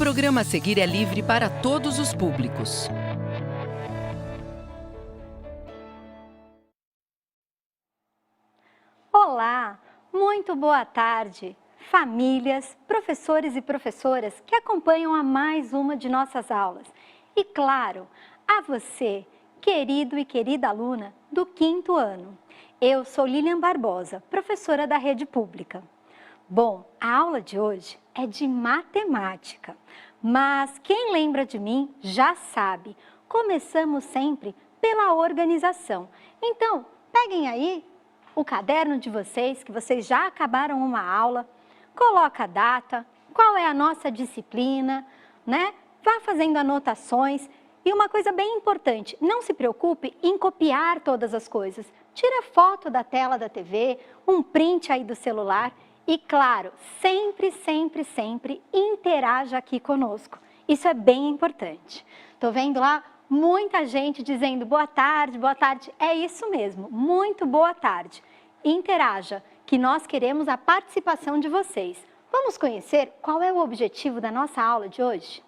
programa a seguir é livre para todos os públicos. Olá, muito boa tarde, famílias, professores e professoras que acompanham a mais uma de nossas aulas. E claro, a você, querido e querida aluna do 5º ano. Eu sou Lilian Barbosa, professora da Rede Pública. Bom, a aula de hoje é de matemática, mas quem lembra de mim já sabe, começamos sempre pela organização. Então, peguem aí o caderno de vocês, que vocês já acabaram uma aula, coloca a data, qual é a nossa disciplina, né? Vá fazendo anotações. E uma coisa bem importante, não se preocupe em copiar todas as coisas. Tira foto da tela da TV, um print aí do celular e, claro, sempre, sempre, sempre interaja aqui conosco. Isso é bem importante. Tô vendo lá muita gente dizendo boa tarde, boa tarde. É isso mesmo, muito boa tarde. Interaja, que nós queremos a participação de vocês. Vamos conhecer qual é o objetivo da nossa aula de hoje?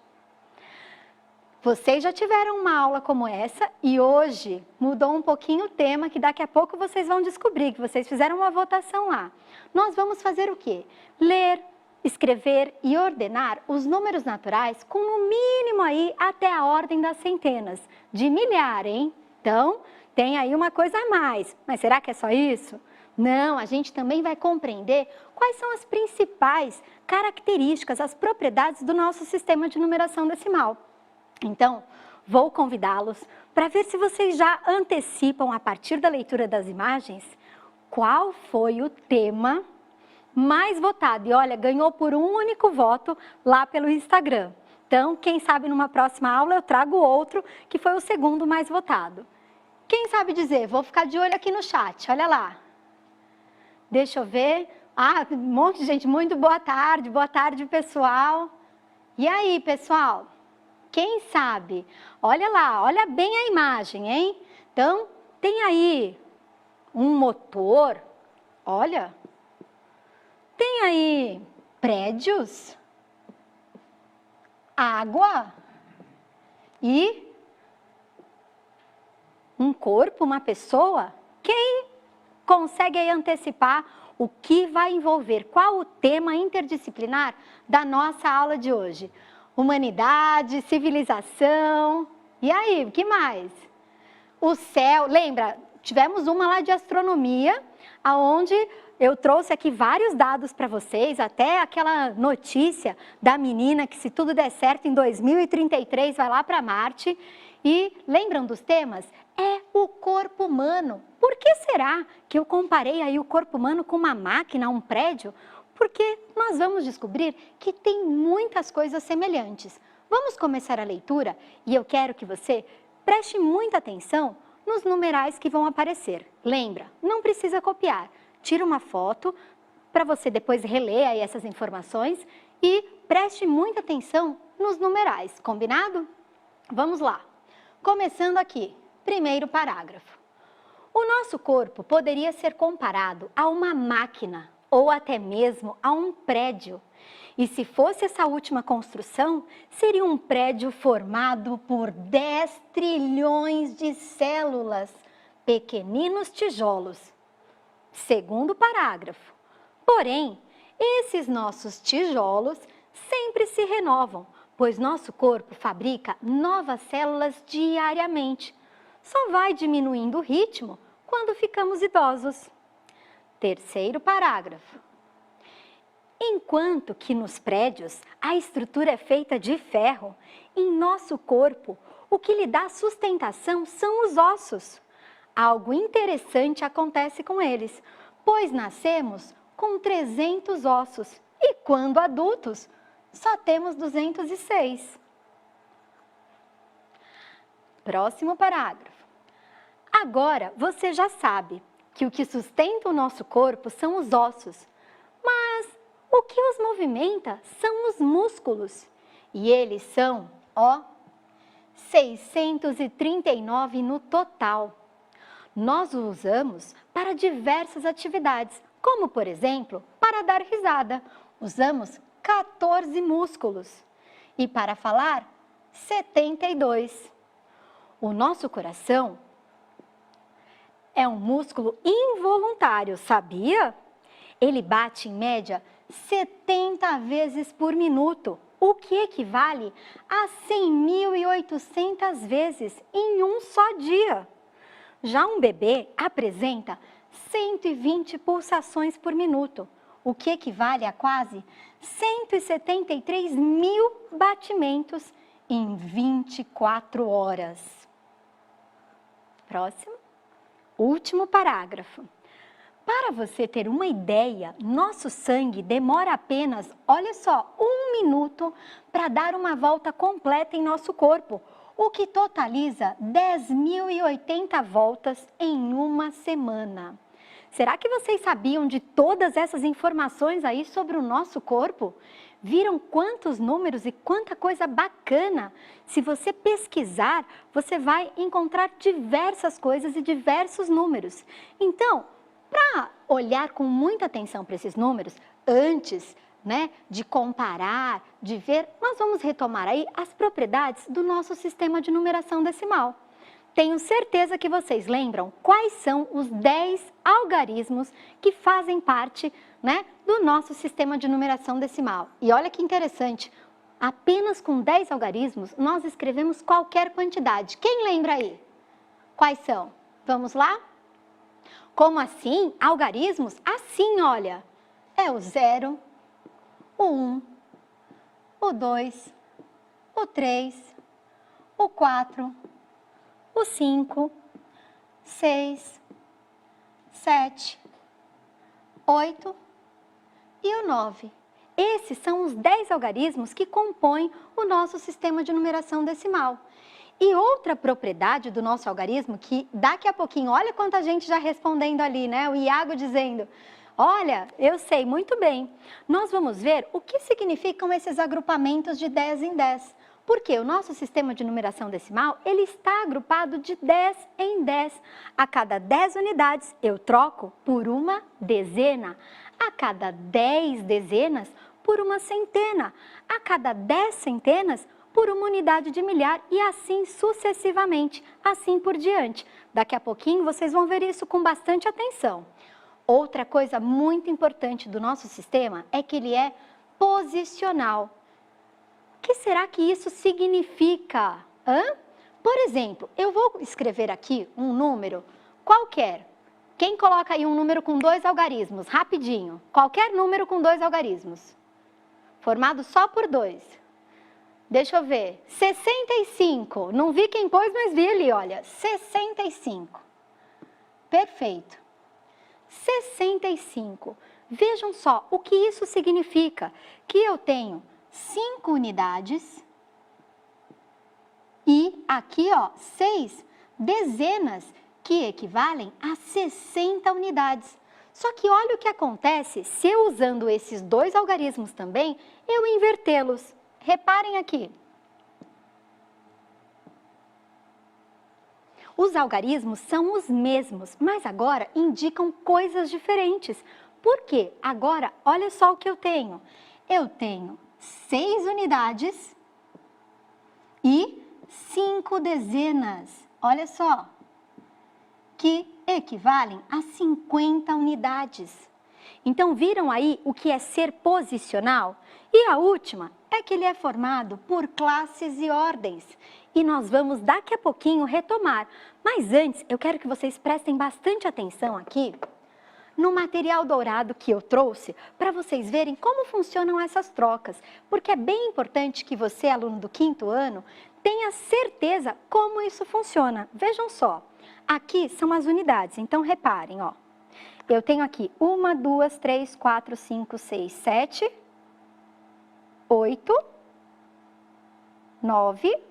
Vocês já tiveram uma aula como essa e hoje mudou um pouquinho o tema, que daqui a pouco vocês vão descobrir, que vocês fizeram uma votação lá. Nós vamos fazer o quê? Ler, escrever e ordenar os números naturais com no mínimo aí até a ordem das centenas, de milhar, hein? Então, tem aí uma coisa a mais, mas será que é só isso? Não, a gente também vai compreender quais são as principais características, as propriedades do nosso sistema de numeração decimal. Então, vou convidá-los para ver se vocês já antecipam, a partir da leitura das imagens, qual foi o tema mais votado. E olha, ganhou por um único voto lá pelo Instagram. Então, quem sabe numa próxima aula eu trago outro, que foi o segundo mais votado. Quem sabe dizer? Vou ficar de olho aqui no chat, olha lá. Deixa eu ver. Ah, um monte de gente, muito boa tarde pessoal. E aí, pessoal? Quem sabe? Olha lá, olha bem a imagem, hein? Então, tem aí um motor, olha. Tem aí prédios, água e um corpo, uma pessoa. Quem consegue aí antecipar o que vai envolver? Qual o tema interdisciplinar da nossa aula de hoje? Humanidade, civilização, e aí, o que mais? O céu, lembra, tivemos uma lá de astronomia, aonde eu trouxe aqui vários dados para vocês, até aquela notícia da menina que, se tudo der certo, em 2033 vai lá para Marte. E lembram dos temas? É o corpo humano. Por que será que eu comparei aí o corpo humano com uma máquina, um prédio? Porque nós vamos descobrir que tem muitas coisas semelhantes. Vamos começar a leitura e eu quero que você preste muita atenção nos numerais que vão aparecer. Lembra, não precisa copiar. Tira uma foto para você depois reler aí essas informações e preste muita atenção nos numerais, combinado? Vamos lá. Começando aqui, primeiro parágrafo. O nosso corpo poderia ser comparado a uma máquina ou até mesmo a um prédio. E se fosse essa última construção, seria um prédio formado por 10 trilhões de células, pequeninos tijolos. Segundo parágrafo. Porém, esses nossos tijolos sempre se renovam, pois nosso corpo fabrica novas células diariamente. Só vai diminuindo o ritmo quando ficamos idosos. Terceiro parágrafo. Enquanto que nos prédios a estrutura é feita de ferro, em nosso corpo o que lhe dá sustentação são os ossos. Algo interessante acontece com eles, pois nascemos com 300 ossos e, quando adultos, só temos 206. Próximo parágrafo. Agora você já sabe que o que sustenta o nosso corpo são os ossos, mas o que os movimenta são os músculos. E eles são, 639 no total. Nós o usamos para diversas atividades, como, por exemplo, para dar risada. Usamos 14 músculos. E para falar, 72. O nosso coração é um músculo involuntário, sabia? Ele bate em média 70 vezes por minuto, o que equivale a 100.800 vezes em um só dia. Já um bebê apresenta 120 pulsações por minuto, o que equivale a quase 173 mil batimentos em 24 horas. Próximo. Último parágrafo. Para você ter uma ideia, nosso sangue demora apenas, olha só, 1 minuto para dar uma volta completa em nosso corpo, o que totaliza 10.080 voltas em uma semana. Será que vocês sabiam de todas essas informações aí sobre o nosso corpo? Viram quantos números e quanta coisa bacana? Se você pesquisar, você vai encontrar diversas coisas e diversos números. Então, para olhar com muita atenção para esses números, antes, de comparar, de ver, nós vamos retomar aí as propriedades do nosso sistema de numeração decimal. Tenho certeza que vocês lembram quais são os 10 algarismos que fazem parte, do nosso sistema de numeração decimal. E olha que interessante, apenas com 10 algarismos nós escrevemos qualquer quantidade. Quem lembra aí? Quais são? Vamos lá? Como assim? Algarismos? Assim, olha, é o 0, o 1, o 2, o 3, o 4, o 5, 6, 7, 8 e o 9. Esses são os 10 algarismos que compõem o nosso sistema de numeração decimal. E outra propriedade do nosso algarismo, que daqui a pouquinho, olha quanta gente já respondendo ali, o Iago dizendo, olha, eu sei muito bem. Nós vamos ver o que significam esses agrupamentos de 10 em 10. Porque o nosso sistema de numeração decimal, ele está agrupado de 10 em 10. A cada 10 unidades, eu troco por uma dezena. A cada 10 dezenas, por uma centena. A cada 10 centenas, por uma unidade de milhar e assim sucessivamente, assim por diante. Daqui a pouquinho vocês vão ver isso com bastante atenção. Outra coisa muito importante do nosso sistema é que ele é posicional. O que será que isso significa? Por exemplo, eu vou escrever aqui um número qualquer. Quem coloca aí um número com 2 algarismos? Rapidinho. Qualquer número com 2 algarismos. Formado só por 2. Deixa eu ver, 65, não vi quem pôs, mas vi ali, olha, 65. Perfeito. 65. Vejam só o que isso significa, que eu tenho 5 unidades e aqui, 6 dezenas, que equivalem a 60 unidades. Só que olha o que acontece se eu usando esses 2 algarismos também, eu invertê-los. Reparem aqui. Os algarismos são os mesmos, mas agora indicam coisas diferentes. Por quê? Agora, olha só o que eu tenho. Eu tenho 6 unidades e 5 dezenas. Olha só. Que equivalem a 50 unidades. Então, viram aí o que é ser posicional? E a última é que ele é formado por classes e ordens. E nós vamos daqui a pouquinho retomar. Mas antes, eu quero que vocês prestem bastante atenção aqui no material dourado que eu trouxe para vocês verem como funcionam essas trocas. Porque é bem importante que você, aluno do 5º ano, tenha certeza como isso funciona. Vejam só, aqui são as unidades, então reparem, eu tenho aqui 1, 2, 3, 4, 5, 6, 7, 8, 9,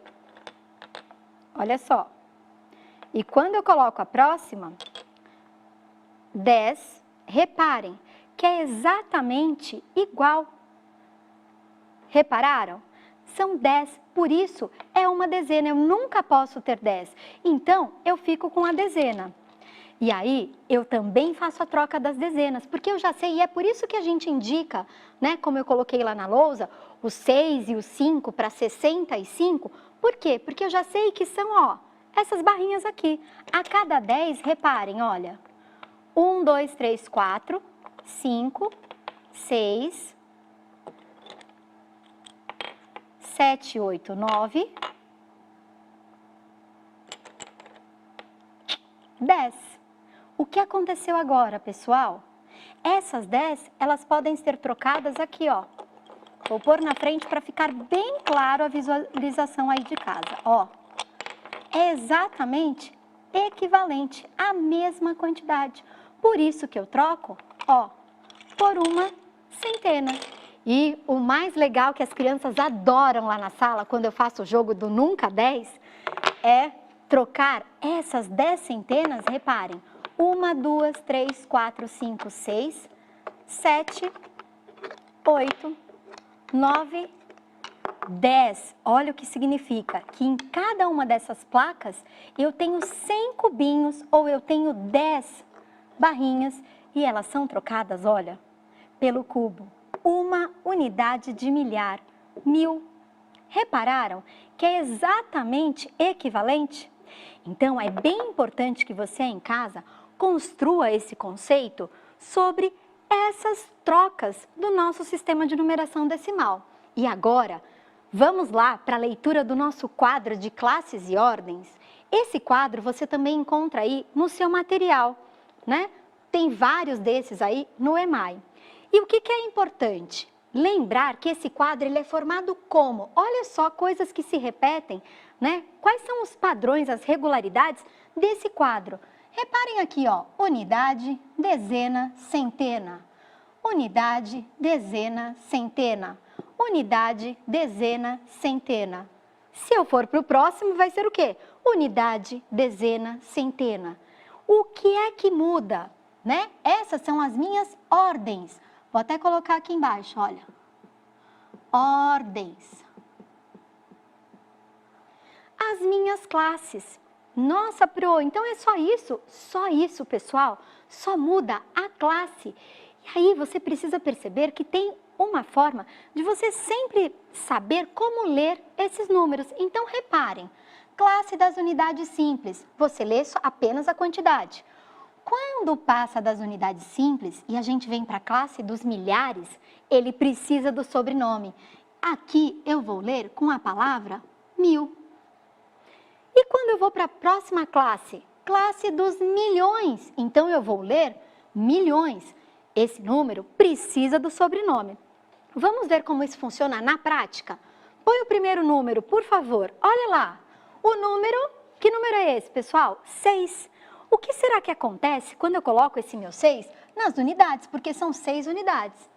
olha só. E quando eu coloco a próxima, 10, reparem que é exatamente igual. Repararam? São 10, por isso é uma dezena, eu nunca posso ter 10. Então, eu fico com a dezena. E aí, eu também faço a troca das dezenas, porque eu já sei, e é por isso que a gente indica, né, como eu coloquei lá na lousa, os 6 e os 5 para 65. Por quê? Porque eu já sei que são, ó, essas barrinhas aqui. A cada 10, reparem, olha, 1, 2, 3, 4, 5, 6, 7, 8, 9, 10. O que aconteceu agora, pessoal? Essas 10, elas podem ser trocadas aqui, ó. Vou pôr na frente para ficar bem claro a visualização aí de casa, ó. É exatamente equivalente à mesma quantidade. Por isso que eu troco, ó, por uma centena. E o mais legal que as crianças adoram lá na sala, quando eu faço o jogo do Nunca 10, é trocar essas 10 centenas, reparem, 1, 2, 3, 4, 5, 6, 7, 8, 9, 10. Olha o que significa, que em cada uma dessas placas eu tenho 100 cubinhos ou eu tenho 10 barrinhas e elas são trocadas, olha, pelo cubo. Uma unidade de milhar, 1000. Repararam que é exatamente equivalente? Então, é bem importante que você em casa construa esse conceito sobre essas trocas do nosso sistema de numeração decimal. E agora, vamos lá para a leitura do nosso quadro de classes e ordens. Esse quadro você também encontra aí no seu material, né? Tem vários desses aí no EMAI. E o que é importante? Lembrar que esse quadro ele é formado como? Olha só, coisas que se repetem, né? Quais são os padrões, as regularidades desse quadro? Reparem aqui, ó, unidade, dezena, centena. Unidade, dezena, centena. Unidade, dezena, centena. Se eu for para o próximo, vai ser o quê? Unidade, dezena, centena. O que é que muda, né? Essas são as minhas ordens. Vou até colocar aqui embaixo, olha. Ordens. As minhas classes. Nossa, Pro, então é só isso? Só isso, pessoal. Só muda a classe. E aí você precisa perceber que tem uma forma de você sempre saber como ler esses números. Então, reparem. Classe das unidades simples. Você lê apenas a quantidade. Quando passa das unidades simples e a gente vem para a classe dos milhares, ele precisa do sobrenome. Aqui eu vou ler com a palavra 1000. E quando eu vou para a próxima classe? Classe dos milhões. Então eu vou ler milhões. Esse número precisa do sobrenome. Vamos ver como isso funciona na prática? Põe o primeiro número, por favor. Olha lá. O número, que número é esse, pessoal? 6. O que será que acontece quando eu coloco esse meu 6 nas unidades? Porque são 6 unidades.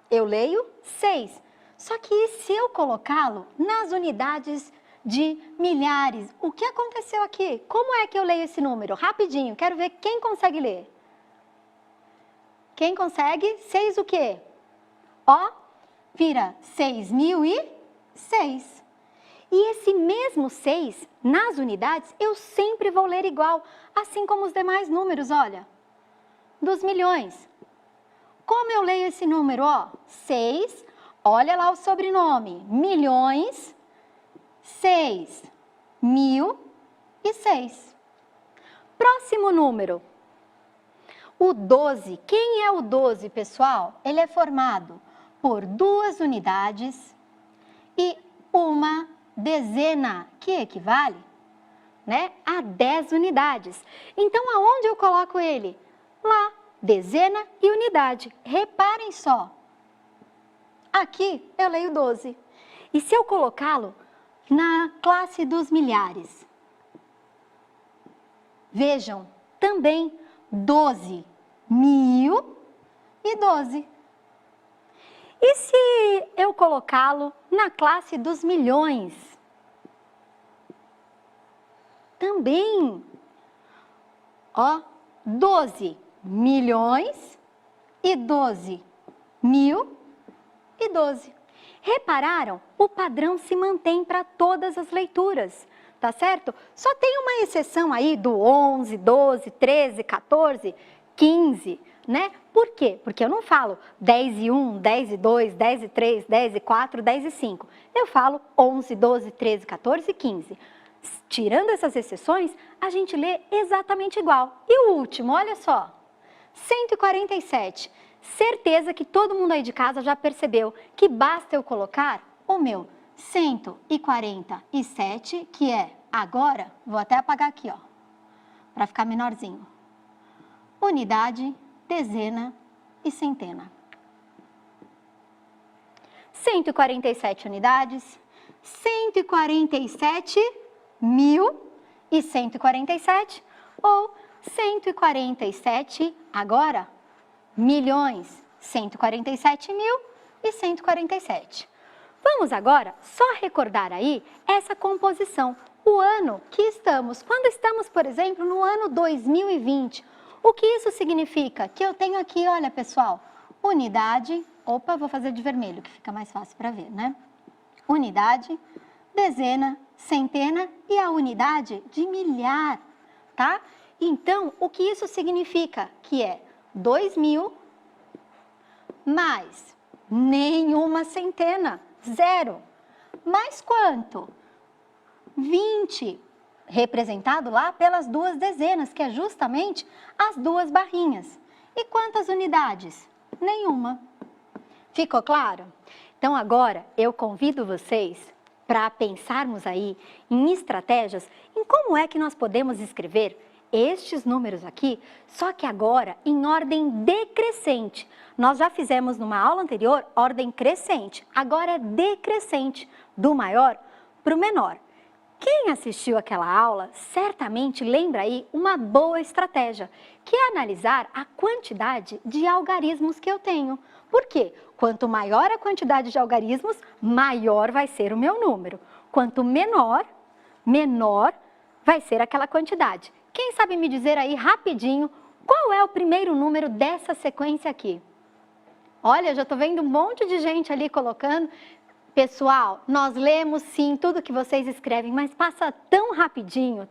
Eu leio 6. Só que e se eu colocá-lo nas unidades de milhares? O que aconteceu aqui? Como é que eu leio esse número? Rapidinho, quero ver quem consegue ler. Quem consegue? 6 o quê? Ó, vira 6.006. E esse mesmo 6, nas unidades, eu sempre vou ler igual, assim como os demais números, olha, dos milhões. Como eu leio esse número, ó? 6, olha lá o sobrenome, milhões, 6, 1006. Próximo número, o 12. Quem é o 12, pessoal? Ele é formado por 2 unidades e uma dezena, que equivale, né, a 10 unidades. Então, aonde eu coloco ele? Lá, dezena e unidade. Reparem só, aqui eu leio 12. E se eu colocá-lo na classe dos milhares? Vejam, também 12, 1012. E se eu colocá-lo na classe dos milhões? Também, ó, 12 milhões e 12.012. Repararam? O padrão se mantém para todas as leituras. tá certo? Só tem uma exceção aí do 11, 12, 13, 14, 15, né? Por quê? Porque eu não falo 10 e 1, 10 e 2, 10 e 3, 10 e 4, 10 e 5. Eu falo 11, 12, 13, 14 e 15. Tirando essas exceções, a gente lê exatamente igual. E o último, olha só, 147. Certeza que todo mundo aí de casa já percebeu que basta eu colocar o meu 147, que é agora, vou até apagar aqui, ó, para ficar menorzinho. Unidade, dezena e centena. 147 unidades, 147.147 ou 147 agora milhões, 147.147. Vamos agora só recordar aí essa composição, o ano que estamos. Quando estamos, por exemplo, no ano 2020, o que isso significa? Que eu tenho aqui, olha pessoal, unidade, opa, vou fazer de vermelho que fica mais fácil para ver, né? Unidade, dezena, centena e a unidade de milhar, tá? Então, o que isso significa? Que é 2.000 mais nenhuma centena, 0. Mais quanto? 20, representado lá pelas duas dezenas, que é justamente as duas barrinhas. E quantas unidades? Nenhuma. Ficou claro? Então agora eu convido vocês para pensarmos aí em estratégias, em como é que nós podemos escrever estes números aqui, só que agora em ordem decrescente. Nós já fizemos numa aula anterior ordem crescente, agora é decrescente, do maior para o menor. Quem assistiu aquela aula certamente lembra aí uma boa estratégia, que é analisar a quantidade de algarismos que eu tenho. Por quê? Quanto maior a quantidade de algarismos, maior vai ser o meu número. Quanto menor, menor vai ser aquela quantidade. Quem sabe me dizer aí rapidinho qual é o primeiro número dessa sequência aqui? Olha, eu já estou vendo um monte de gente ali colocando. Pessoal, nós lemos sim tudo que vocês escrevem, mas passa tão rapidinho,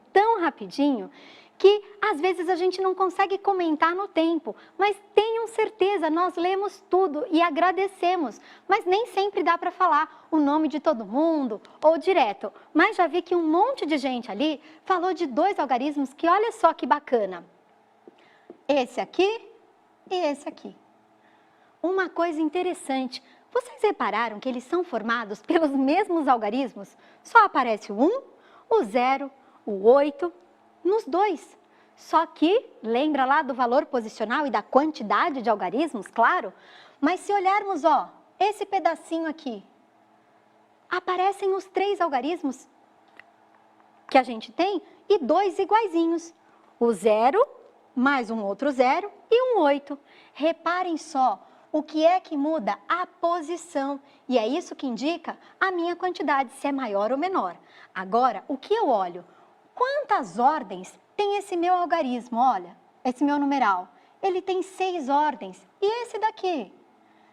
que às vezes a gente não consegue comentar no tempo. Mas tenham certeza, nós lemos tudo e agradecemos, mas nem sempre dá para falar o nome de todo mundo ou direto. Mas já vi que um monte de gente ali falou de dois algarismos que olha só que bacana. Esse aqui e esse aqui. Uma coisa interessante. Vocês repararam que eles são formados pelos mesmos algarismos? Só aparece o 1, o 0, o 8, nos dois. Só que, lembra lá do valor posicional e da quantidade de algarismos, claro? Mas se olharmos, ó, esse pedacinho aqui, aparecem os 3 algarismos que a gente tem e 2 iguaizinhos. O 0, mais um outro 0 e um 8. Reparem só. O que é que muda? A posição. E é isso que indica a minha quantidade, se é maior ou menor. Agora, o que eu olho? Quantas ordens tem esse meu algarismo? Olha, esse meu numeral. Ele tem 6 ordens. E esse daqui?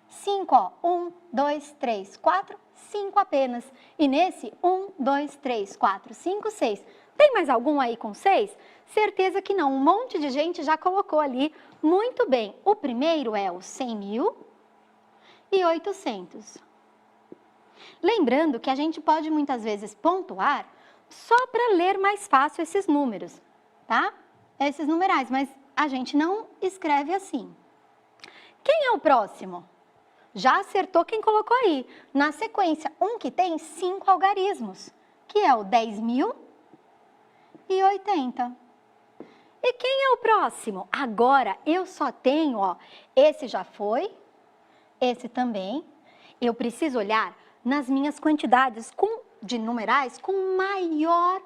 5, ó. 1, 2, 3, 4, 5 apenas. E nesse, 1, 2, 3, 4, 5, 6. Tem mais algum aí com 6? Certeza que não. Um monte de gente já colocou ali. Muito bem. O primeiro é o 100.800. Lembrando que a gente pode muitas vezes pontuar só para ler mais fácil esses números, tá? Esses numerais, mas a gente não escreve assim. Quem é o próximo? Já acertou quem colocou aí. Na sequência, um que tem 5 algarismos, que é o 10.080. E quem é o próximo? Agora eu só tenho, ó, esse já foi, esse também. Eu preciso olhar nas minhas quantidades de numerais com maior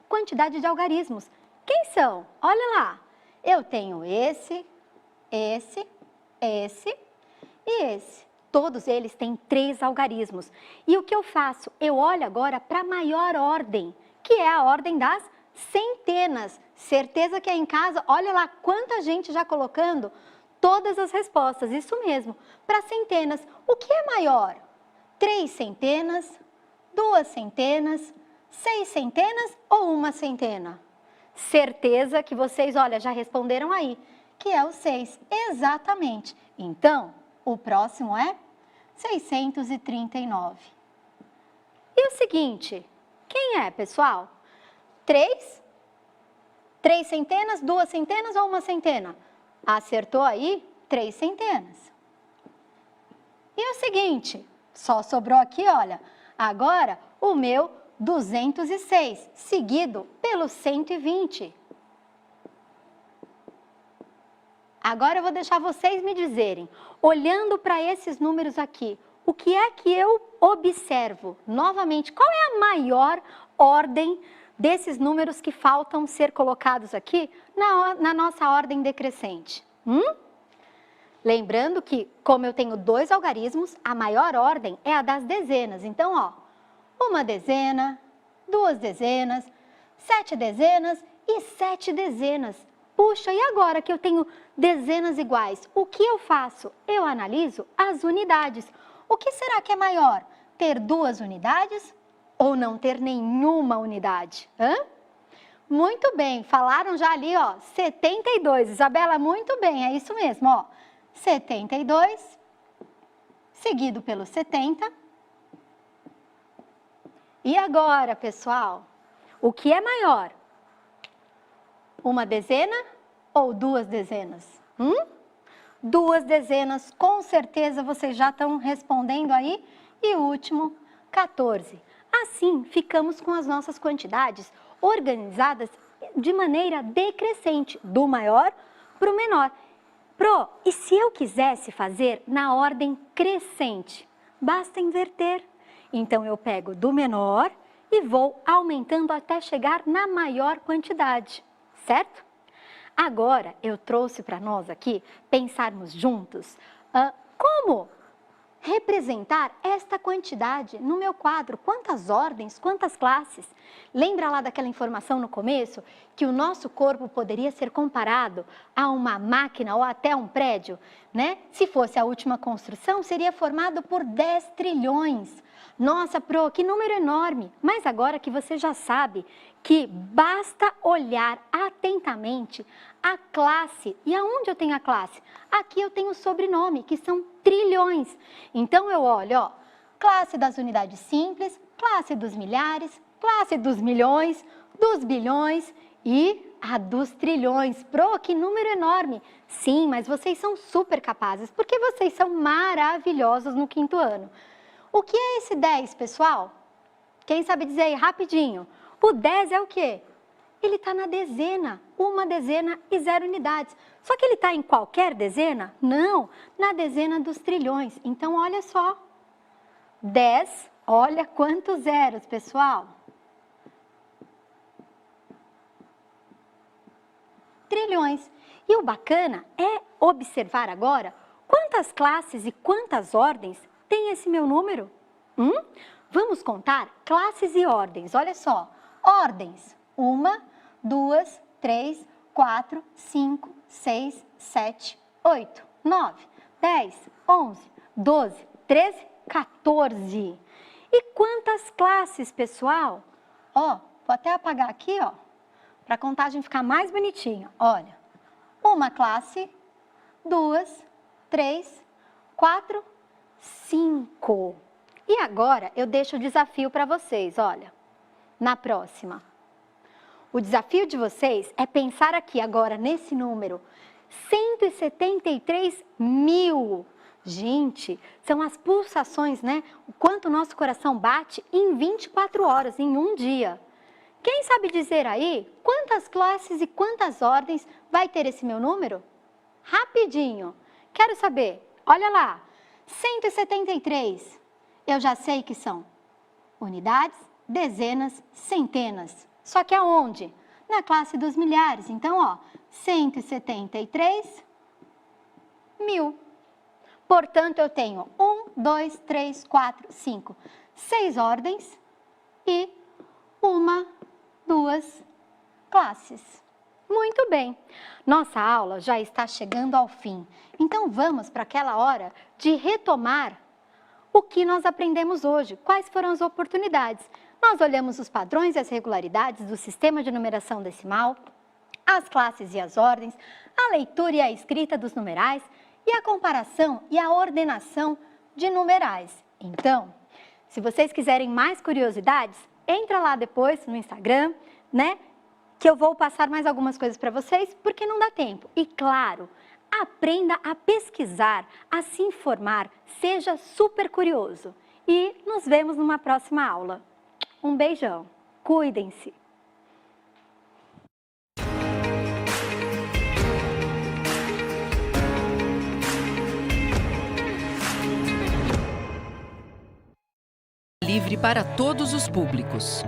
quantidade de algarismos. Quem são? Olha lá, eu tenho esse e esse. Todos eles têm 3 algarismos. E o que eu faço? Eu olho agora para a maior ordem, que é a ordem das centenas. Certeza que é em casa, olha lá quanta gente já colocando todas as respostas, isso mesmo, para centenas. O que é maior? 3 centenas, 2 centenas, 6 centenas ou uma centena? Certeza que vocês, olha, já responderam aí, que é o 6, exatamente. Então, o próximo é 639. E o seguinte, quem é, pessoal? 3? 3 centenas, 2 centenas ou uma centena? Acertou aí? 3 centenas. E o seguinte, só sobrou aqui, olha, agora o meu 206, seguido pelo 120. Agora eu vou deixar vocês me dizerem, olhando para esses números aqui, o que é que eu observo? Novamente, qual é a maior ordem desses números que faltam ser colocados aqui na nossa ordem decrescente? Lembrando que, como eu tenho 2 algarismos, a maior ordem é a das dezenas. Então, ó, 1 dezena, 2 dezenas, 7 dezenas e 7 dezenas. Puxa, e agora que eu tenho dezenas iguais, o que eu faço? Eu analiso as unidades. O que será que é maior? Ter 2 unidades ou não ter nenhuma unidade? Muito bem, falaram já ali, ó, 72. Isabela, muito bem, é isso mesmo, ó. 72, seguido pelo 70. E agora, pessoal, o que é maior? 1 dezena ou 2 dezenas? 2 dezenas, com certeza vocês já estão respondendo aí. E o último, 14. Assim, ficamos com as nossas quantidades organizadas de maneira decrescente, do maior para o menor. Pro, e se eu quisesse fazer na ordem crescente? Basta inverter. Então, eu pego do menor e vou aumentando até chegar na maior quantidade, certo? Agora, eu trouxe para nós aqui pensarmos juntos como representar esta quantidade no meu quadro. Quantas ordens, quantas classes? Lembra lá daquela informação no começo que o nosso corpo poderia ser comparado a uma máquina ou até um prédio, né? Se fosse a última construção, seria formado por 10 trilhões. Nossa, Pro, que número enorme! Mas agora que você já sabe que basta olhar atentamente a classe. E aonde eu tenho a classe? Aqui eu tenho o sobrenome, que são trilhões. Então eu olho, ó, classe das unidades simples, classe dos milhares, classe dos milhões, dos bilhões e a dos trilhões. Pro, que número enorme! Sim, mas vocês são super capazes, porque vocês são maravilhosos no 5º ano. O que é esse 10, pessoal? Quem sabe dizer aí rapidinho? O 10 é o quê? Ele está na dezena, 1 dezena e 0 unidades. Só que ele está em qualquer dezena? Não, na dezena dos trilhões. Então, olha só, 10, olha quantos zeros, pessoal. Trilhões. E o bacana é observar agora quantas classes e quantas ordens tem esse meu número. Vamos contar classes e ordens, olha só. Ordens, 1, 2, 3, 4, 5, 6, 7, 8, 9, 10, 11, 12, 13, 14. E quantas classes, pessoal? Ó, vou até apagar aqui, ó, para a contagem ficar mais bonitinha. Olha, 1 classe, 2, 3, 4, 5. E agora eu deixo o desafio para vocês, olha, na próxima. O desafio de vocês é pensar aqui agora nesse número, 173 mil. Gente, são as pulsações, né? O quanto o nosso coração bate em 24 horas, em um dia. Quem sabe dizer aí quantas classes e quantas ordens vai ter esse meu número? Rapidinho. Quero saber. Olha lá. 173. Eu já sei que são unidades, dezenas, centenas. Só que aonde? Na classe dos milhares. Então, ó, 173 mil. Portanto, eu tenho 1, 2, 3, 4, 5, 6 ordens e 1, 2 classes. Muito bem. Nossa aula já está chegando ao fim. Então, vamos para aquela hora de retomar o que nós aprendemos hoje. Quais foram as oportunidades? Nós olhamos os padrões e as regularidades do sistema de numeração decimal, as classes e as ordens, a leitura e a escrita dos numerais e a comparação e a ordenação de numerais. Então, se vocês quiserem mais curiosidades, entra lá depois no Instagram, né? Que eu vou passar mais algumas coisas para vocês, porque não dá tempo. E claro, aprenda a pesquisar, a se informar, seja super curioso. E nos vemos numa próxima aula. Um beijão, cuidem-se! Livre para todos os públicos.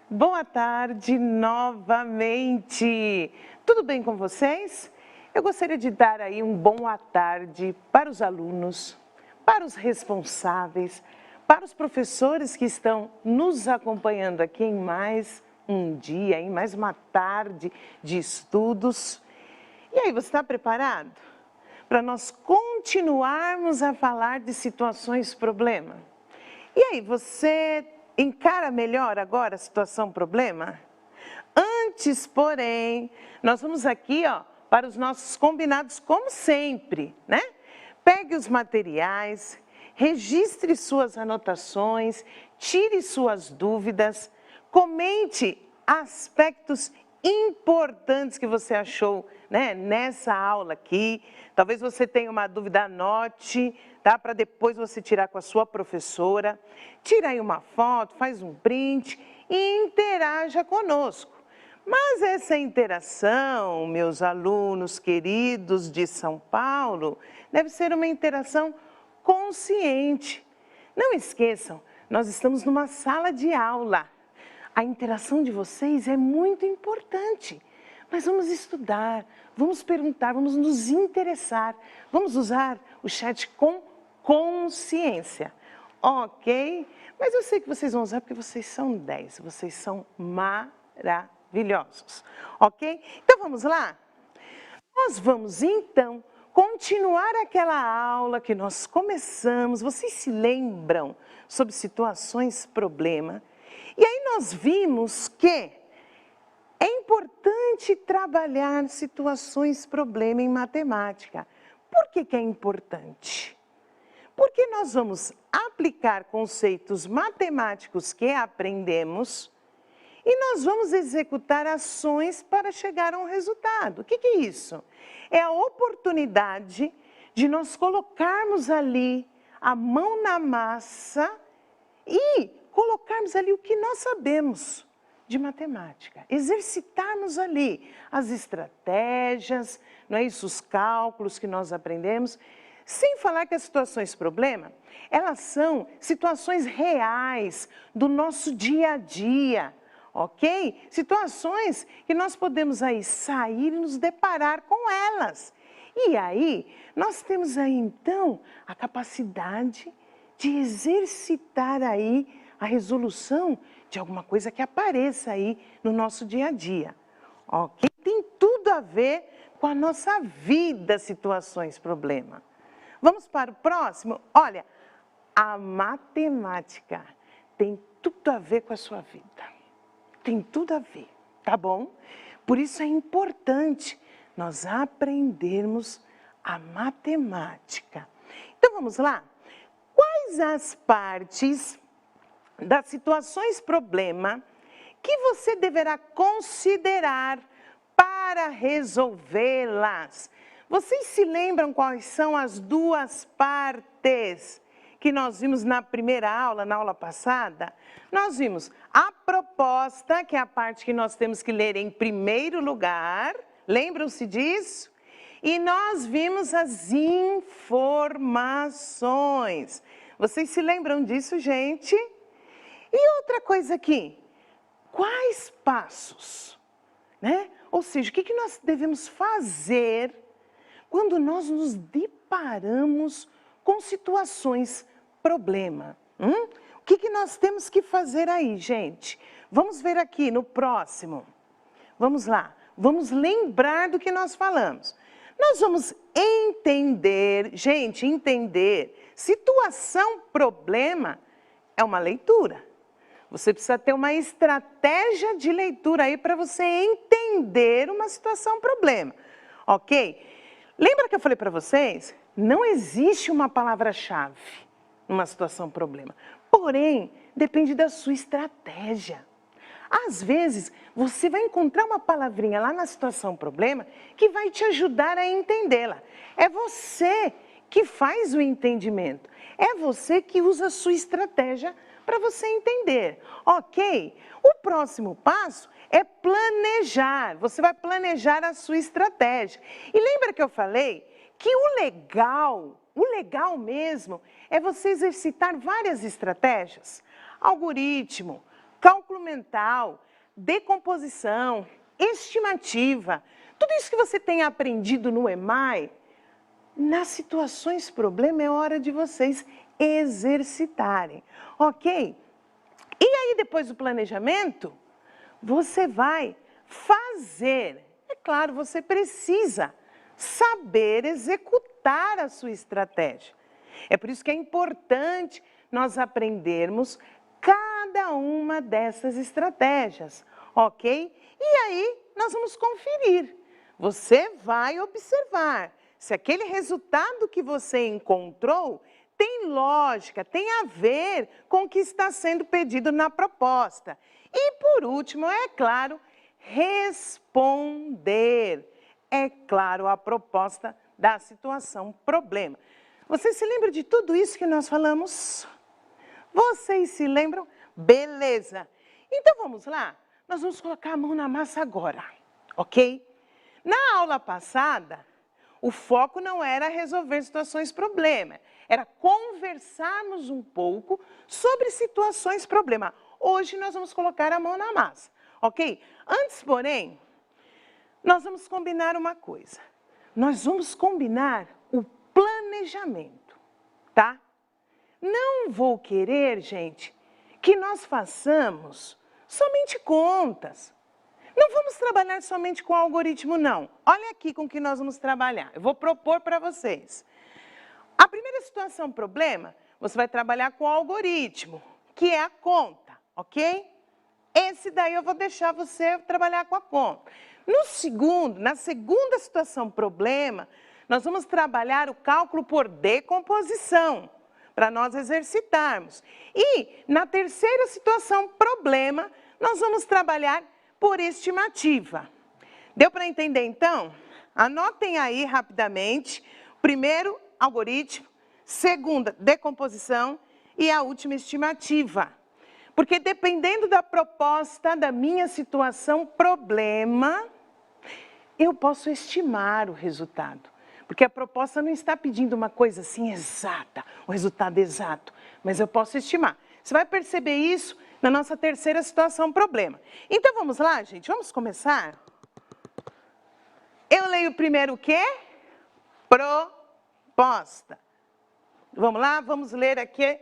Boa tarde novamente. Tudo bem com vocês? Eu gostaria de dar aí um boa tarde para os alunos, para os responsáveis, para os professores que estão nos acompanhando aqui em mais um dia, em mais uma tarde de estudos. E aí, você está preparado para nós continuarmos a falar de situações problema? E aí, você encara melhor agora a situação problema? Antes, porém, nós vamos aqui, para os nossos combinados como sempre, né? Pegue os materiais, registre suas anotações, tire suas dúvidas, comente aspectos importantes que você achou, né, nessa aula aqui. Talvez você tenha uma dúvida, anote, tá? Para depois você tirar com a sua professora. Tira aí uma foto, faz um print e interaja conosco. Mas essa interação, meus alunos queridos de São Paulo, deve ser uma interação consciente. Não esqueçam, nós estamos numa sala de aula. A interação de vocês é muito importante. Mas vamos estudar, vamos perguntar, vamos nos interessar. Vamos usar o chat com consciência, ok? Mas eu sei que vocês vão usar porque vocês são 10, vocês são maravilhosos, ok? Então vamos lá? Nós vamos então continuar aquela aula que nós começamos. Vocês se lembram sobre situações problema? E aí nós vimos que é importante trabalhar situações problema em matemática. Por que que é importante? Porque nós vamos aplicar conceitos matemáticos que aprendemos e nós vamos executar ações para chegar a um resultado. O que que é isso? É a oportunidade de nós colocarmos ali a mão na massa e colocarmos ali o que nós sabemos de matemática, exercitarmos ali as estratégias, não é isso, os cálculos que nós aprendemos, sem falar que as situações problema, elas são situações reais do nosso dia a dia, ok? Situações que nós podemos aí sair e nos deparar com elas. E aí, nós temos aí então a capacidade de exercitar aí a resolução de alguma coisa que apareça aí no nosso dia a dia, ok? Tem tudo a ver com a nossa vida, situações, problema. Vamos para o próximo? Olha, a matemática tem tudo a ver com a sua vida, tem tudo a ver, tá bom? Por isso é importante nós aprendermos a matemática. Então vamos lá? Quais as partes das situações problema que você deverá considerar para resolvê-las? Vocês se lembram quais são as duas partes que nós vimos na primeira aula, na aula passada? Nós vimos a proposta, que é a parte que nós temos que ler em primeiro lugar, lembram-se disso? E nós vimos as informações. Vocês se lembram disso, gente? E outra coisa aqui, quais passos, né? Ou seja, o que nós devemos fazer quando nós nos deparamos com situações problema? O que nós temos que fazer aí, gente? Vamos ver aqui no próximo. Vamos lá, vamos lembrar do que nós falamos. Nós vamos entender, gente, entender. Situação, problema é uma leitura. Você precisa ter uma estratégia de leitura aí para você entender uma situação, problema, ok? Lembra que eu falei para vocês? Não existe uma palavra-chave numa situação, problema. Porém, depende da sua estratégia. Às vezes, você vai encontrar uma palavrinha lá na situação, problema, que vai te ajudar a entendê-la. É você que faz o entendimento. É você que usa a sua estratégia para você entender, ok? O próximo passo é planejar. Você vai planejar a sua estratégia. E lembra que eu falei que o legal mesmo, é você exercitar várias estratégias. Algoritmo, cálculo mental, decomposição, estimativa. Tudo isso que você tem aprendido no EMAI, nas situações problema é hora de vocês exercitarem, ok? E aí depois do planejamento, você vai fazer. É claro, você precisa saber executar a sua estratégia. É por isso que é importante nós aprendermos cada uma dessas estratégias, ok? E aí nós vamos conferir. Você vai observar se aquele resultado que você encontrou tem lógica, tem a ver com o que está sendo pedido na proposta. E por último, é claro, responder. É claro, a proposta da situação, problema. Vocês se lembram de tudo isso que nós falamos? Vocês se lembram? Beleza. Então vamos lá? Nós vamos colocar a mão na massa agora, ok? Na aula passada, o foco não era resolver situações problema, era conversarmos um pouco sobre situações problema. Hoje nós vamos colocar a mão na massa, ok? Antes, porém, nós vamos combinar uma coisa. Nós vamos combinar o planejamento, tá? Não vou querer, gente, que nós façamos somente contas. Não vamos trabalhar somente com algoritmo, não. Olha aqui com o que nós vamos trabalhar. Eu vou propor para vocês. A primeira situação, problema, você vai trabalhar com o algoritmo, que é a conta, ok? Esse daí eu vou deixar você trabalhar com a conta. Na segunda situação, problema, nós vamos trabalhar o cálculo por decomposição, para nós exercitarmos. E na terceira situação, problema, nós vamos trabalhar por estimativa. Deu para entender, então? Anotem aí rapidamente. Primeiro, algoritmo. Segunda, decomposição. E a última, estimativa. Porque dependendo da proposta da minha situação, problema, eu posso estimar o resultado. Porque a proposta não está pedindo uma coisa assim exata, o resultado exato, mas eu posso estimar. Você vai perceber isso na nossa terceira situação, problema. Então vamos lá, gente, vamos começar? Eu leio primeiro o quê? Proposta. Vamos lá, vamos ler aqui.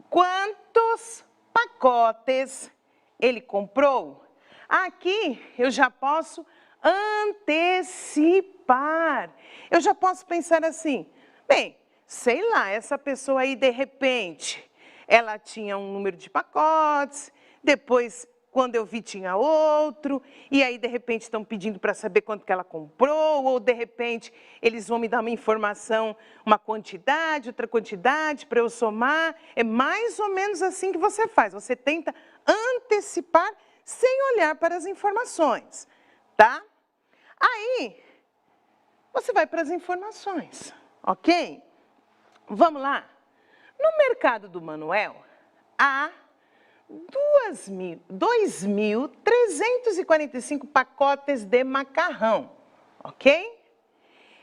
Quantos pacotes ele comprou? Aqui eu já posso antecipar. Eu já posso pensar assim, bem, sei lá, essa pessoa aí de repente, ela tinha um número de pacotes, depois quando eu vi tinha outro, e aí de repente estão pedindo para saber quanto que ela comprou, ou de repente eles vão me dar uma informação, uma quantidade, outra quantidade para eu somar. É mais ou menos assim que você faz, você tenta antecipar sem olhar para as informações, tá? Aí, você vai para as informações, ok? Vamos lá. No mercado do Manuel, há 2.345 pacotes de macarrão, ok?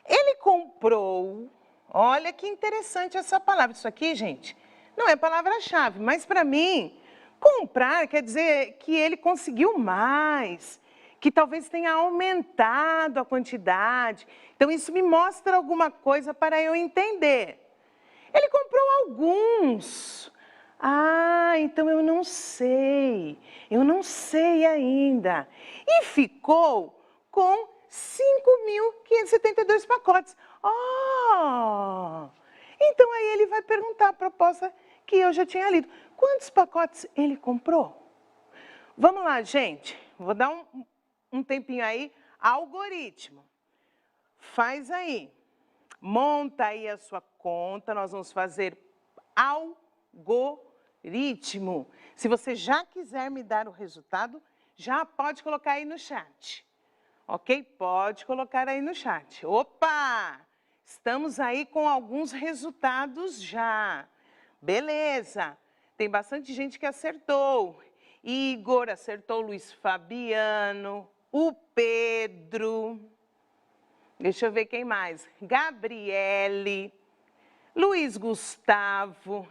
Ele comprou, olha que interessante essa palavra. Isso aqui, gente, não é palavra-chave, mas para mim, comprar quer dizer que ele conseguiu mais, que talvez tenha aumentado a quantidade. Então, isso me mostra alguma coisa para eu entender. Ele comprou alguns. Ah, então eu não sei ainda. E ficou com 5.572 pacotes. Então aí ele vai perguntar a proposta que eu já tinha lido. Quantos pacotes ele comprou? Vamos lá, gente. Vou dar um tempinho aí. Algoritmo. Faz aí. Monta aí a sua conta. Nós vamos fazer algoritmo. Se você já quiser me dar o resultado, já pode colocar aí no chat. Ok? Pode colocar aí no chat. Opa! Estamos aí com alguns resultados já. Beleza. Tem bastante gente que acertou. Igor acertou, Luiz Fabiano, o Pedro. Deixa eu ver quem mais. Gabriele, Luiz Gustavo.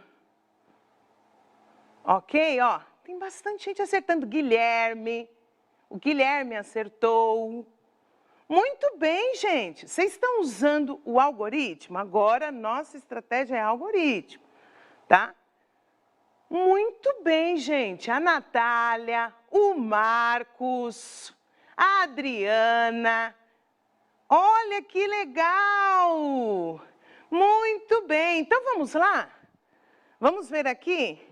Ok, ó. Tem bastante gente acertando. Guilherme. O Guilherme acertou. Muito bem, gente. Vocês estão usando o algoritmo? Agora, nossa estratégia é algoritmo, tá? Muito bem, gente. A Natália, o Marcos, a Adriana. Olha que legal! Muito bem. Então, vamos lá? Vamos ver aqui?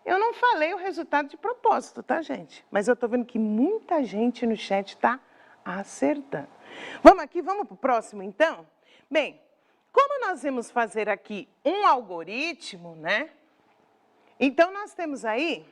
Eu não falei o resultado de propósito, tá, gente? Mas eu tô vendo que muita gente no chat tá acertando. Vamos aqui, vamos para o próximo, então? Bem, como nós vamos fazer aqui um algoritmo, né? Então, nós temos aí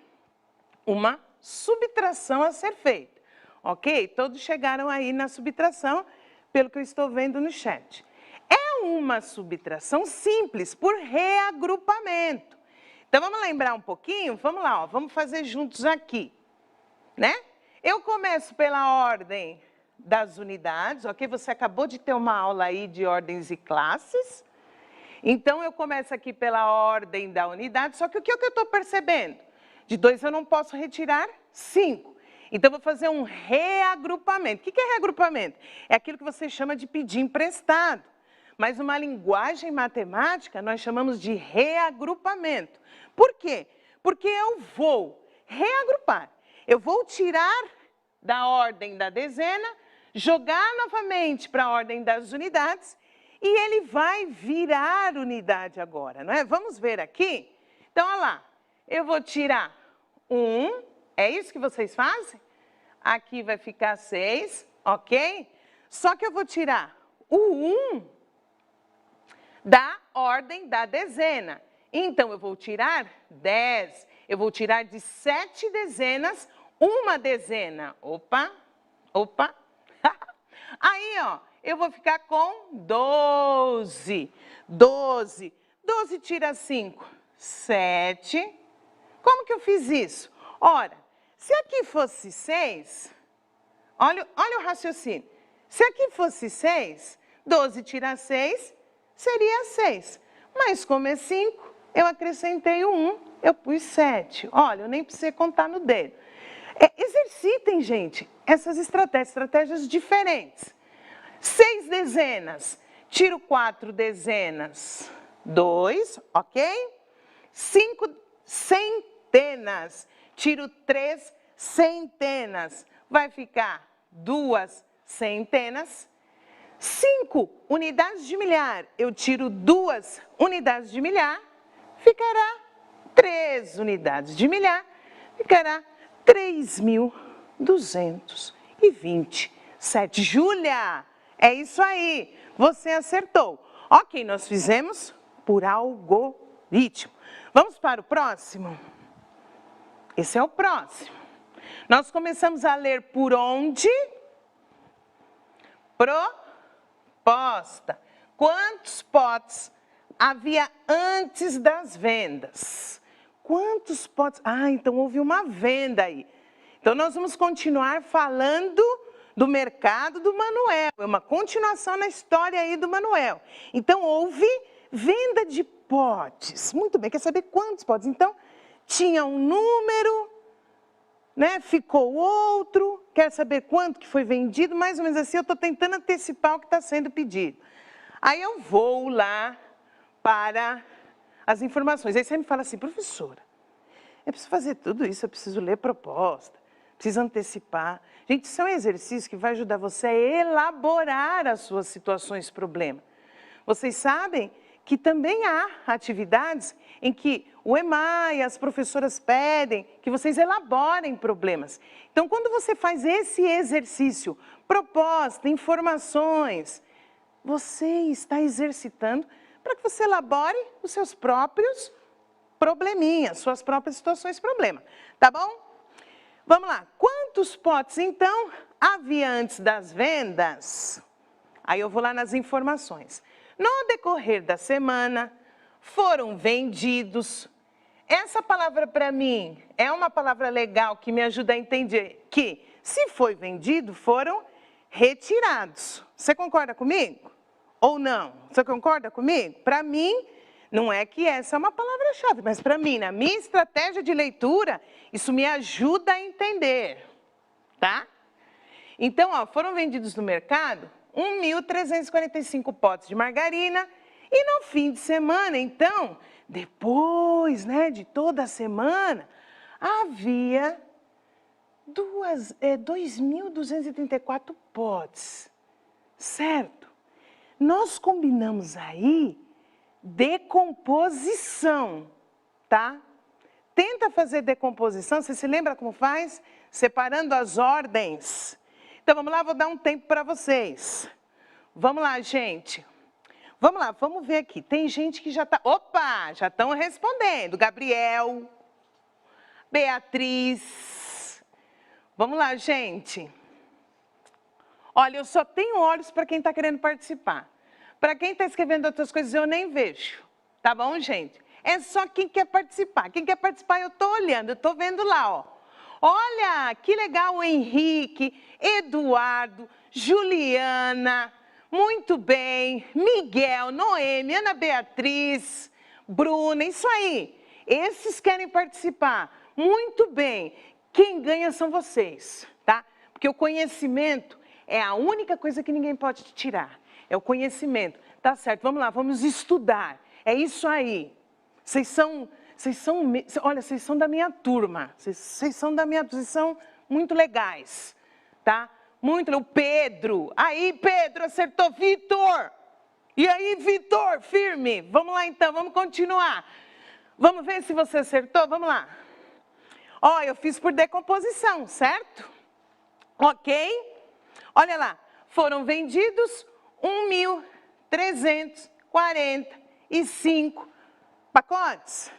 uma subtração a ser feita, ok? Todos chegaram aí na subtração, pelo que eu estou vendo no chat. É uma subtração simples, por reagrupamento. Então, vamos lembrar um pouquinho? Vamos lá, ó, vamos fazer juntos aqui, né? Eu começo pela ordem das unidades, ok? Você acabou de ter uma aula aí de ordens e classes. Então, eu começo aqui pela ordem da unidade, só que o que eu estou percebendo? De 2 eu não posso retirar 5. Então, eu vou fazer um reagrupamento. O que é reagrupamento? É aquilo que você chama de pedir emprestado. Mas numa linguagem matemática, nós chamamos de reagrupamento. Por quê? Porque eu vou reagrupar. Eu vou tirar da ordem da dezena, jogar novamente para a ordem das unidades, e ele vai virar unidade agora, não é? Vamos ver aqui? Então, olha lá. Eu vou tirar 1, é isso que vocês fazem? Aqui vai ficar 6, ok? Só que eu vou tirar o 1 da ordem da dezena. Então, eu vou tirar 10. Eu vou tirar de 7 dezenas, uma dezena. Opa, opa. Aí, ó, eu vou ficar com 12. 12. 12 tira 5, 7. Como que eu fiz isso? Ora, se aqui fosse 6, olha o raciocínio. Se aqui fosse 6, 12 tira 6, seria 6. Mas como é 5, eu acrescentei o 1, eu pus 7. Olha, eu nem precisei contar no dedo. Exercitem, gente, essas estratégias diferentes. 6 dezenas, tiro 4 dezenas, 2, ok? 5 centenas, tiro 3 centenas, vai ficar 2 centenas. 5 unidades de milhar, eu tiro 2 unidades de milhar, ficará 3 unidades de milhar, ficará 3.227. Júlia, é isso aí, você acertou. Ok, nós fizemos por algoritmo. Vamos para o próximo? Esse é o próximo. Nós começamos a ler por onde? Proposta. Quantos potes havia antes das vendas? Quantos potes? Ah, então houve uma venda aí. Então, nós vamos continuar falando do mercado do Manuel. É uma continuação na história aí do Manuel. Então, houve venda de potes. Muito bem, quer saber quantos potes? Então, tinha um número, né? Ficou outro. Quer saber quanto que foi vendido? Mais ou menos assim, eu estou tentando antecipar o que está sendo pedido. Aí eu vou lá para as informações. Aí você me fala assim, professora, eu preciso fazer tudo isso, eu preciso ler proposta, precisa antecipar. Gente, isso é um exercício que vai ajudar você a elaborar as suas situações problema. Vocês sabem que também há atividades em que o EMAI, as professoras pedem que vocês elaborem problemas. Então, quando você faz esse exercício, proposta, informações, você está exercitando para que você elabore os seus próprios probleminhas, suas próprias situações problema, tá bom? Vamos lá, quantos potes então havia antes das vendas? Aí eu vou lá nas informações. No decorrer da semana, foram vendidos. Essa palavra para mim é uma palavra legal que me ajuda a entender que, se foi vendido, foram retirados. Você concorda comigo? Ou não? Você concorda comigo? Para mim, não é que essa é uma palavra-chave, mas para mim, na minha estratégia de leitura, isso me ajuda a entender, tá? Então, ó, foram vendidos no mercado 1.345 potes de margarina e no fim de semana, então, depois, né, de toda a semana, havia 2.234 potes, certo? Nós combinamos aí decomposição, tá? Tenta fazer decomposição, você se lembra como faz? Separando as ordens. Então, vamos lá, vou dar um tempo para vocês. Vamos lá, gente. Vamos lá, vamos ver aqui. Tem gente que já está... Opa, já estão respondendo. Gabriel, Beatriz. Vamos lá, gente. Olha, eu só tenho olhos para quem está querendo participar. Para quem está escrevendo outras coisas, eu nem vejo. Tá bom, gente? É só quem quer participar. Quem quer participar, eu estou olhando, eu estou vendo lá, ó. Olha, que legal o Henrique, Eduardo, Juliana, muito bem, Miguel, Noemi, Ana Beatriz, Bruna, isso aí. Esses querem participar. Muito bem. Quem ganha são vocês, tá? Porque o conhecimento é a única coisa que ninguém pode te tirar. É o conhecimento. Tá certo, vamos lá, vamos estudar. É isso aí. Olha, vocês são da minha turma. Vocês são da minha turma, vocês são muito legais, tá? Muito, o Pedro. Aí, Pedro, acertou. Vitor. E aí, Vitor, firme. Vamos lá, então, vamos continuar. Vamos ver se você acertou, vamos lá. Ó, eu fiz por decomposição, certo? Ok? Olha lá, foram vendidos 1.345 pacotes.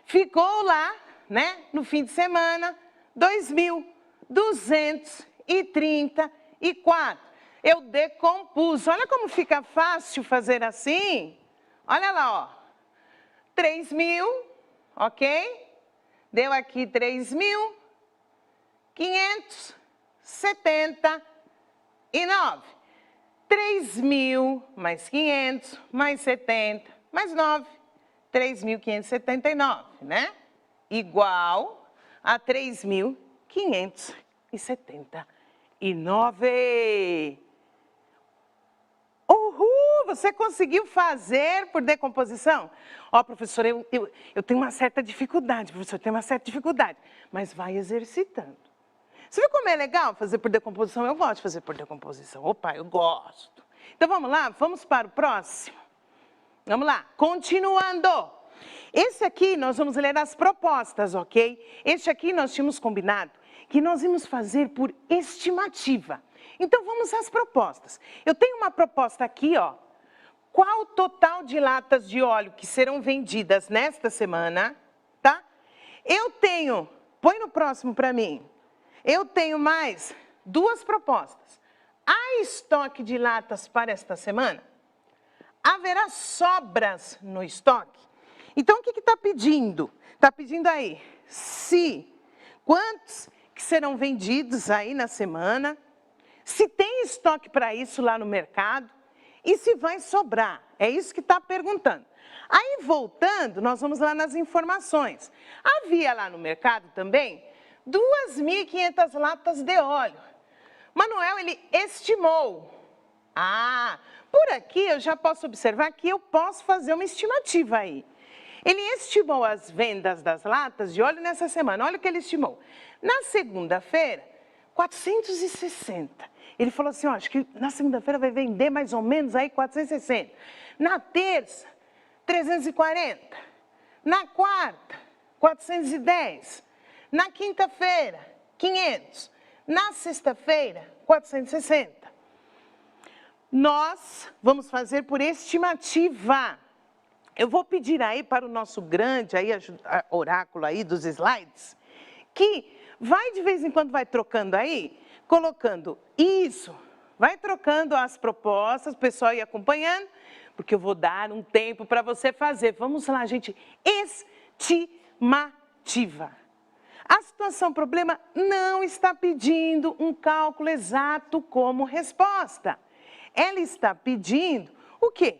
Ficou lá, né, no fim de semana, 2.234. Eu decompus. Olha como fica fácil fazer assim. Olha lá, ó. 3.000, ok? Deu aqui 3.579. 3.000 mais 500 mais 70 mais 9. 3.579, né? Igual a 3.579. Uhul! Você conseguiu fazer por decomposição? Ó, professor, eu tenho uma certa dificuldade, professor, tenho uma certa dificuldade. Mas vai exercitando. Você viu como é legal fazer por decomposição? Eu gosto de fazer por decomposição. Opa, eu gosto. Então, vamos lá? Vamos para o próximo? Vamos lá, continuando. Esse aqui nós vamos ler as propostas, ok? Este aqui nós tínhamos combinado que nós íamos fazer por estimativa. Então vamos às propostas. Eu tenho uma proposta aqui, ó. Qual o total de latas de óleo que serão vendidas nesta semana, tá? Eu tenho, põe no próximo para mim. Eu tenho mais duas propostas. Há estoque de latas para esta semana? Haverá sobras no estoque? Então, o que está pedindo? Está pedindo aí, quantos que serão vendidos aí na semana, se tem estoque para isso lá no mercado e se vai sobrar. É isso que está perguntando. Aí, voltando, nós vamos lá nas informações. Havia lá no mercado também 2.500 latas de óleo. Manuel, ele estimou. Por aqui eu já posso observar que eu posso fazer uma estimativa aí. Ele estimou as vendas das latas de óleo nessa semana. Olha o que ele estimou. Na segunda-feira, 460. Ele falou assim, ó, acho que na segunda-feira vai vender mais ou menos aí 460. Na terça, 340. Na quarta, 410. Na quinta-feira, 500. Na sexta-feira, 460. Nós vamos fazer por estimativa. Eu vou pedir aí para o nosso grande aí, oráculo aí dos slides, que vai de vez em quando vai trocando aí, colocando isso, vai trocando as propostas, o pessoal ir acompanhando, porque eu vou dar um tempo para você fazer. Vamos lá, gente, estimativa. A situação problema não está pedindo um cálculo exato como resposta. Ela está pedindo o quê?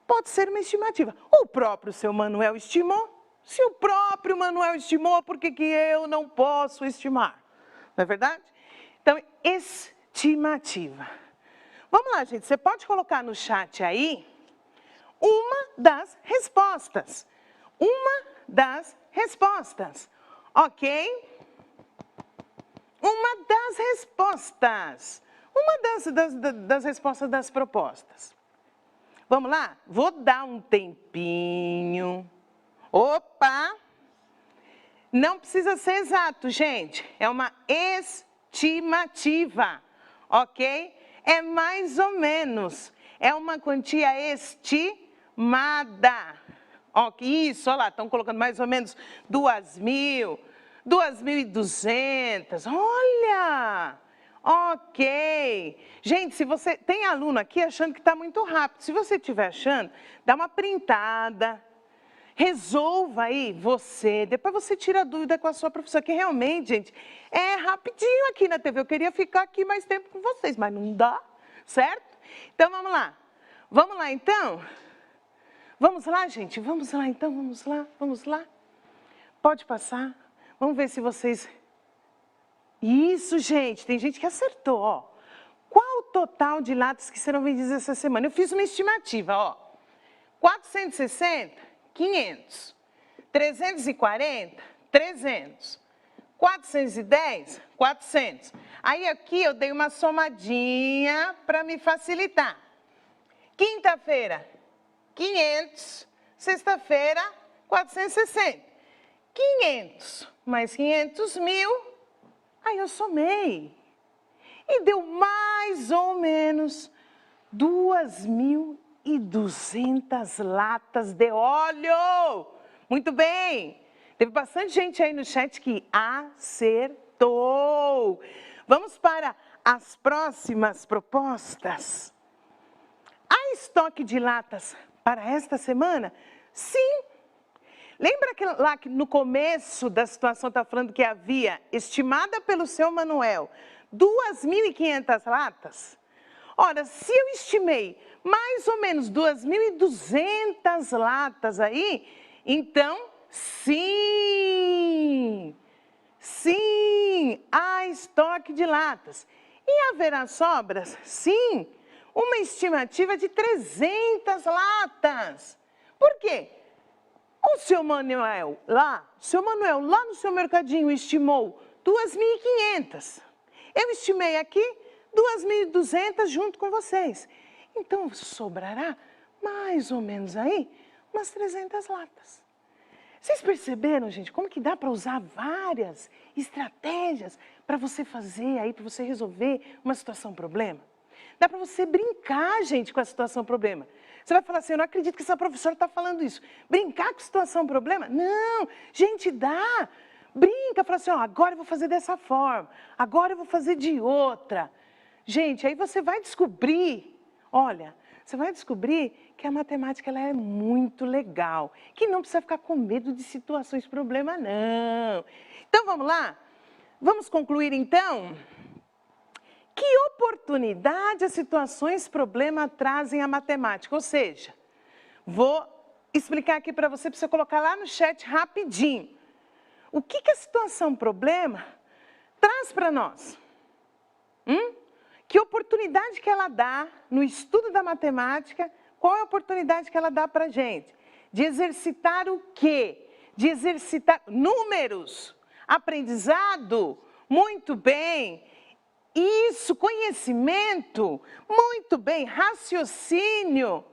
Pode ser uma estimativa. O próprio seu Manuel estimou. Se o próprio Manuel estimou, por que eu não posso estimar? Não é verdade? Então, estimativa. Vamos lá, gente. Você pode colocar no chat aí uma das respostas. Uma das respostas. Ok? Uma das respostas. Uma das respostas das propostas. Vamos lá? Vou dar um tempinho. Opa! Não precisa ser exato, gente. É uma estimativa, ok? É mais ou menos. É uma quantia estimada. Ok, isso, olha lá, estão colocando mais ou menos 2.000, 2.200. Olha! Ok. Gente, se você tem aluno aqui achando que está muito rápido, se você estiver achando, dá uma printada, resolva aí você, depois você tira a dúvida com a sua professora, que realmente, gente, é rapidinho aqui na TV. Eu queria ficar aqui mais tempo com vocês, mas não dá, certo? Então, vamos lá. Vamos lá, então? Vamos lá, gente? Vamos lá, então? Vamos lá? Vamos lá? Pode passar. Vamos ver se vocês... Isso, gente, tem gente que acertou, ó. Qual o total de latas que serão vendidas essa semana? Eu fiz uma estimativa, ó. 460, 500. 340, 300. 410, 400. Aí aqui eu dei uma somadinha para me facilitar. Quinta-feira, 500. Sexta-feira, 460. 500 mais 500 mil... Aí eu somei e deu mais ou menos 2.200 latas de óleo. Muito bem, teve bastante gente aí no chat que acertou. Vamos para as próximas propostas. Há estoque de latas para esta semana? Sim. Lembra que lá que no começo da situação está falando que havia, estimada pelo seu Manuel, 2.500 latas? Ora, se eu estimei mais ou menos 2.200 latas aí, então, sim, há estoque de latas. E haverá sobras? Sim, uma estimativa de 300 latas. Por quê? O seu Manuel lá no seu mercadinho estimou 2.500. Eu estimei aqui 2.200 junto com vocês. Então, sobrará mais ou menos aí umas 300 latas. Vocês perceberam, gente, como que dá para usar várias estratégias para você fazer aí, para você resolver uma situação problema? Dá para você brincar, gente, com a situação problema. Você vai falar assim, eu não acredito que essa professora está falando isso. Brincar com situação problema? Não, gente, dá. Brinca, fala assim, ó, agora eu vou fazer dessa forma, agora eu vou fazer de outra. Gente, aí você vai descobrir, olha, você vai descobrir que a matemática ela é muito legal, que não precisa ficar com medo de situações problema, não. Então, vamos lá? Vamos concluir, então? Que oportunidade as situações problema trazem à matemática? Ou seja, vou explicar aqui para você colocar lá no chat rapidinho. O que a situação problema traz para nós? Que oportunidade que ela dá no estudo da matemática? Qual é a oportunidade que ela dá para a gente? De exercitar o quê? De exercitar números, aprendizado, muito bem. Isso, conhecimento, muito bem, raciocínio,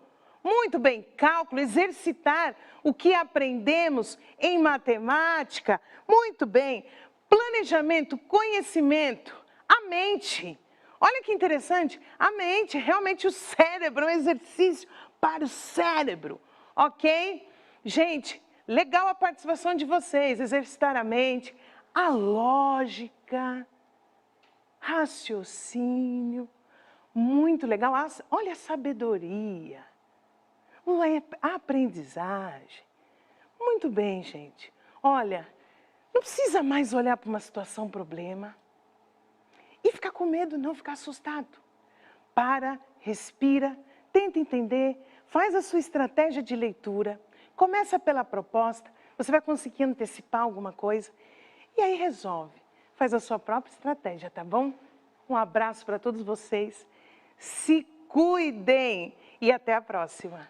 muito bem, cálculo, exercitar o que aprendemos em matemática, muito bem, planejamento, conhecimento, a mente. Olha que interessante, a mente, realmente o cérebro, é um exercício para o cérebro, ok? Gente, legal a participação de vocês, exercitar a mente, a lógica, raciocínio, muito legal. Olha a sabedoria, a aprendizagem. Muito bem, gente. Olha, não precisa mais olhar para uma situação, problema e ficar com medo, não, ficar assustado. Para, respira, tenta entender, faz a sua estratégia de leitura, começa pela proposta, você vai conseguir antecipar alguma coisa e aí resolve. Faz a sua própria estratégia, tá bom? Um abraço para todos vocês, se cuidem e até a próxima.